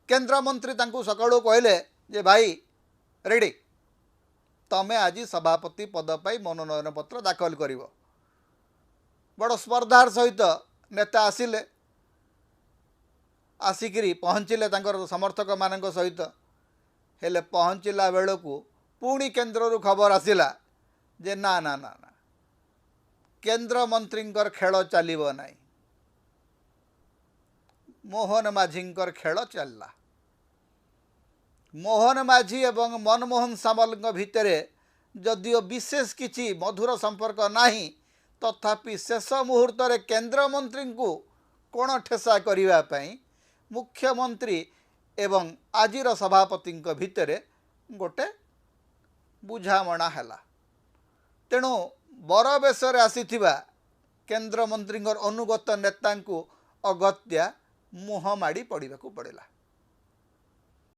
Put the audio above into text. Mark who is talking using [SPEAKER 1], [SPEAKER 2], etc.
[SPEAKER 1] केन्द्रमंत्री तांकु सकाळू कहले जे भाई रेडी तमे आज सभापति पद पाई मनोनयन पत्र दाखल करिवो। बड़ स्पर्धार सहित नेता आसिले आसिकी पहुँचले समर्थक मान सहित हेले पहुँचला बेलू पुणी केन्द्र खबर आसिला जे ना ना ना ना केन्द्र मंत्री खेल चलो ना मोहन माझींकर खेल चलला। मोहन माझी एवं मनमोहन सामल भितर जदिओ विशेष किछि मधुर संपर्क नाही तथापि शेष मुहूर्त रे केन्द्र मंत्री को कोण ठेसा करिवा पई मुख्यमंत्री एवं आजिर सभापति भितर गोटे बुझामणा हैला। तेणु बर बेशरे आसीथिबा केन्द्र मंत्री अनुगत नेता अगत्या मुह माड़ी पड़ाकू पड़ेगा।